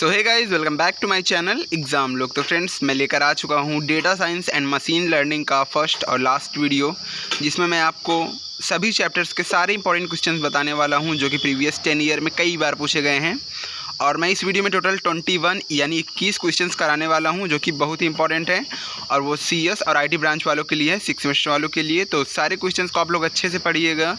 So hey guys, welcome back to my channel exam लोग। तो friends, मैं लेकर आ चुका हूँ data science and machine learning का फर्स्ट और लास्ट वीडियो, जिसमें मैं आपको सभी चैप्टर्स के सारे इंपॉर्टेंट क्वेश्चंस बताने वाला हूँ जो कि प्रीवियस 10 ईयर में कई बार पूछे गए हैं। और मैं इस वीडियो में टोटल 21 यानी 21 क्वेश्चंस कराने वाला हूं जो कि बहुत ही इंपॉर्टेंट है, और वो CS और IT ब्रांच वालों के लिए है, 6 सेमेस्टर वालों के लिए। तो सारे क्वेश्चंस को आप लोग अच्छे से पढ़िएगा।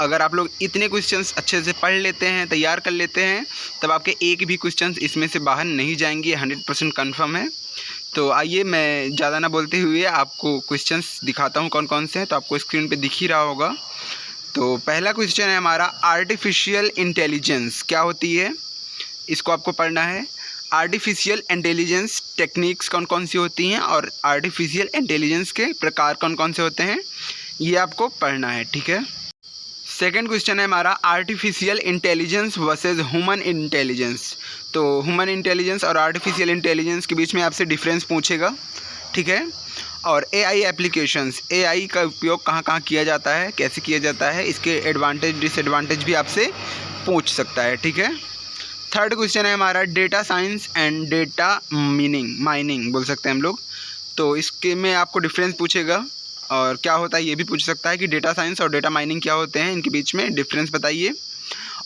अगर आप लोग इतने क्वेश्चंस अच्छे से पढ़ लेते हैं, तैयार कर लेते हैं, तब आपके एक भी क्वेश्चंस इसमें से बाहर नहीं जाएंगे, 100% कन्फर्म है। तो आइए, मैं ज़्यादा ना बोलते हुए आपको क्वेश्चंस दिखाता हूँ कौन कौन से हैं। तो आपको स्क्रीन पर दिख ही रहा होगा। तो पहला क्वेश्चन है हमारा, आर्टिफिशियल इंटेलिजेंस क्या होती है, इसको आपको पढ़ना है। आर्टिफिशियल इंटेलिजेंस टेक्निक्स कौन कौन सी होती हैं और आर्टिफिशियल इंटेलिजेंस के प्रकार कौन कौन से होते हैं, ये आपको पढ़ना है, ठीक है। सेकंड क्वेश्चन है हमारा, artificial intelligence versus human intelligence. तो ह्यूमन इंटेलिजेंस और आर्टिफिशियल इंटेलिजेंस के बीच में आपसे डिफरेंस पूछेगा, ठीक है। और AI एप्लीकेशंस, AI का उपयोग कहाँ कहाँ किया जाता है, कैसे किया जाता है, इसके एडवांटेज डिसएडवांटेज भी आपसे पूछ सकता है, ठीक है। थर्ड क्वेश्चन है हमारा, data science and data mining बोल सकते हैं हम लोग। तो इसके में आपको डिफरेंस पूछेगा और क्या होता है ये भी पूछ सकता है कि डेटा साइंस और डेटा माइनिंग क्या होते हैं, इनके बीच में डिफरेंस बताइए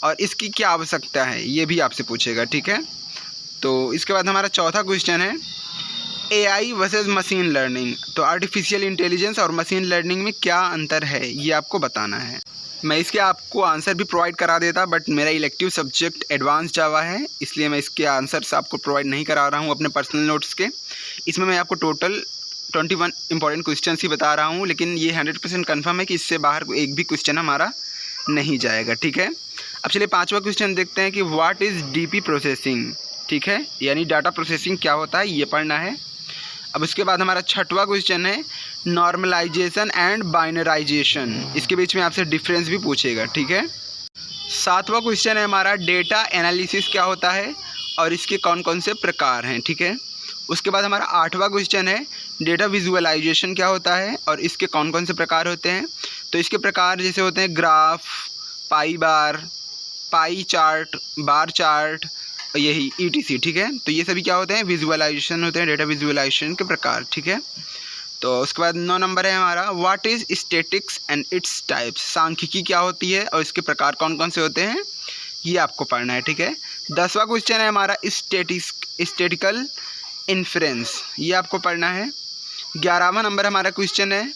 और इसकी क्या आवश्यकता है, ये भी आपसे पूछेगा, ठीक है। तो इसके बाद हमारा चौथा क्वेश्चन है, AI वर्सेस मशीन लर्निंग। तो आर्टिफिशियल इंटेलिजेंस और मशीन लर्निंग में क्या अंतर है, ये आपको बताना है। मैं इसके आपको आंसर भी प्रोवाइड करा देता, बट मेरा इलेक्टिव सब्जेक्ट एडवांस जावा है, इसलिए मैं इसके आंसर्स आपको प्रोवाइड नहीं करा रहा हूँ अपने पर्सनल नोट्स के। इसमें मैं आपको टोटल 21 इंपॉर्टेंट क्वेश्चंस ही बता रहा हूँ, लेकिन ये 100% कन्फर्म है कि इससे बाहर एक भी क्वेश्चन हमारा नहीं जाएगा, ठीक है। अब चलिए पाँचवा क्वेश्चन देखते हैं कि व्हाट इज़ DP प्रोसेसिंग, ठीक है, यानी डाटा प्रोसेसिंग क्या होता है, ये पढ़ना है। अब उसके बाद हमारा छठवां क्वेश्चन है, नॉर्मलाइजेशन एंड बाइनराइजेशन। इसके बीच में आपसे डिफरेंस भी पूछेगा, ठीक है। सातवां क्वेश्चन है हमारा, डेटा एनालिसिस क्या होता है और इसके कौन कौन से प्रकार हैं, ठीक है। उसके बाद हमारा आठवां क्वेश्चन है, डेटा विजुअलाइजेशन क्या होता है और इसके कौन कौन से प्रकार होते हैं। तो इसके प्रकार जैसे होते हैं ग्राफ, पाई बार, पाई चार्ट, बार चार्ट, यही ETC, ठीक है। तो ये सभी क्या होते हैं, विजुअलाइजेशन होते हैं, डेटा विजुअलाइजेशन के प्रकार, ठीक है। तो उसके बाद 9 नंबर है हमारा, what is statics and its types. सांख्यिकी क्या होती है और इसके प्रकार कौन कौन से होते हैं, ये आपको पढ़ना है, ठीक है। 10वां क्वेश्चन है हमारा, स्टैटिस्टिकल इन्फ्रेंस, ये आपको पढ़ना है। 11वां नंबर हमारा क्वेश्चन है,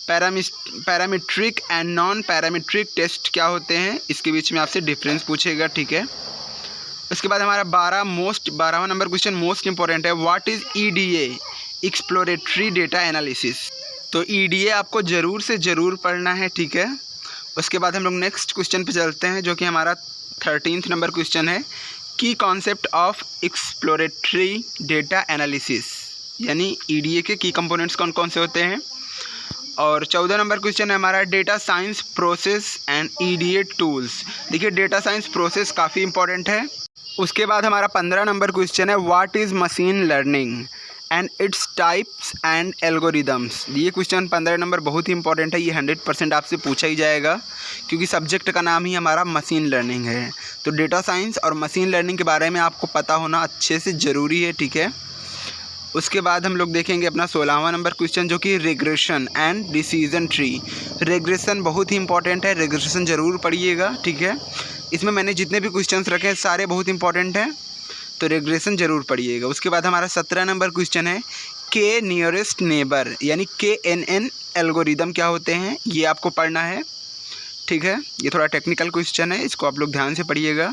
parametric and non parametric test क्या होते हैं, इसके बीच में आपसे डिफरेंस पूछेगा, ठीक है। उसके बाद हमारा 12वां नंबर क्वेश्चन मोस्ट इंपॉर्टेंट है, what is EDA, exploratory data analysis. तो EDA आपको ज़रूर से ज़रूर पढ़ना है, ठीक है। उसके बाद हम लोग नेक्स्ट क्वेश्चन पे चलते हैं, जो कि हमारा 13th नंबर क्वेश्चन है, की concept of exploratory data analysis, यानी EDA के की कंपोनेंट्स कौन कौन से होते हैं। और 14 नंबर क्वेश्चन है हमारा, data science process and EDA tools. देखिए, डेटा साइंस प्रोसेस काफ़ी इंपॉर्टेंट है। उसके बाद हमारा 15 नंबर क्वेश्चन है, what is machine learning and its types and algorithms. ये क्वेश्चन 15 नंबर बहुत ही इंपॉर्टेंट है, ये 100% आपसे पूछा ही जाएगा, क्योंकि सब्जेक्ट का नाम ही हमारा मशीन लर्निंग है। तो डेटा साइंस और मशीन लर्निंग के बारे में आपको पता होना अच्छे से ज़रूरी है, ठीक है। उसके बाद हम लोग देखेंगे अपना 16वां नंबर क्वेश्चन, जो कि regression and decision tree. Regression बहुत ही इंपॉर्टेंट है, रिग्रेशन ज़रूर पढ़िएगा, ठीक है। इसमें मैंने जितने भी क्वेश्चंस रखे हैं सारे बहुत इंपॉर्टेंट हैं, तो रिग्रेशन ज़रूर पढ़िएगा। उसके बाद हमारा 17 नंबर क्वेश्चन है, के नियरेस्ट नेबर, यानी KNN एल्गोरिदम क्या होते हैं, ये आपको पढ़ना है, ठीक है। ये थोड़ा टेक्निकल क्वेश्चन है, इसको आप लोग ध्यान से पढ़िएगा।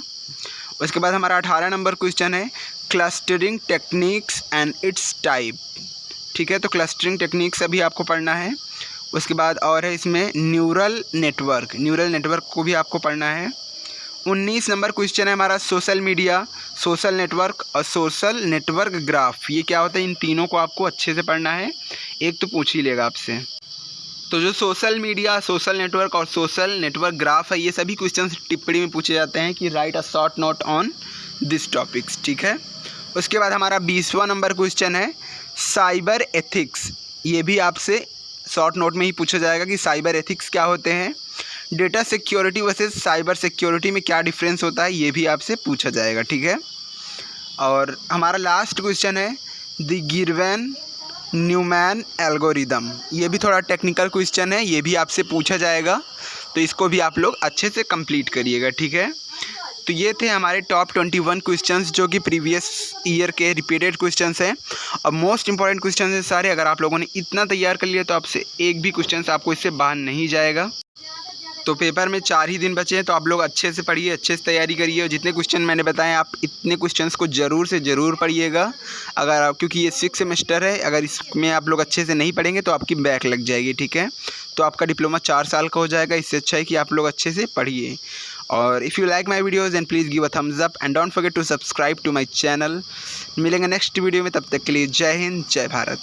उसके बाद हमारा 18 नंबर क्वेश्चन है, clustering techniques and it's type, ठीक है। तो क्लस्टरिंग टेक्निक्स अभी आपको पढ़ना है। उसके बाद और है इसमें न्यूरल नेटवर्क को भी आपको पढ़ना है। 19 नंबर क्वेश्चन है हमारा, सोशल मीडिया, सोशल नेटवर्क और सोशल नेटवर्क ग्राफ, ये क्या होता है, इन तीनों को आपको अच्छे से पढ़ना है, एक तो पूछ ही लेगा आपसे। तो जो सोशल मीडिया, सोशल नेटवर्क और सोशल नेटवर्क ग्राफ है, ये सभी क्वेश्चंस टिप्पणी में पूछे जाते हैं कि right a short note on this topics, ठीक है। उसके बाद हमारा 20वां नंबर क्वेश्चन है, साइबर एथिक्स। ये भी आपसे शॉर्ट नोट में ही पूछा जाएगा कि साइबर एथिक्स क्या होते हैं। Data security versus cyber security में क्या डिफरेंस होता है, ये भी आपसे पूछा जाएगा, ठीक है। और हमारा लास्ट क्वेश्चन है द गिब्रेन न्यूमैन एल्गोरिदम। ये भी थोड़ा टेक्निकल क्वेश्चन है, ये भी आपसे पूछा जाएगा, तो इसको भी आप लोग अच्छे से कंप्लीट करिएगा, ठीक है। तो ये थे हमारे टॉप 21 क्वेश्चंस जो कि प्रीवियस ईयर के रिपीटेड क्वेश्चंस हैं और मोस्ट इंपॉर्टेंट क्वेश्चंस हैं सारे। अगर आप लोगों ने इतना तैयार कर लिया तो आपसे एक भी क्वेश्चंस आपको इससे बाहर नहीं जाएगा। तो पेपर में 4 ही दिन बचे हैं, तो आप लोग अच्छे से पढ़िए, अच्छे से तैयारी करिए और जितने क्वेश्चन मैंने बताए आप इतने क्वेश्चंस को ज़रूर से ज़रूर पढ़िएगा। अगर आप, क्योंकि ये 6 सेमेस्टर है, अगर इसमें आप लोग अच्छे से नहीं पढ़ेंगे तो आपकी बैक लग जाएगी, ठीक है। तो आपका डिप्लोमा 4 साल का हो जाएगा। इससे अच्छा है कि आप लोग अच्छे से पढ़िए। और if you like my videos and please give a thumbs up and don't forget to subscribe to my channel. मिलेंगे नेक्स्ट वीडियो में, तब तक के लिए जय हिंद, जय भारत।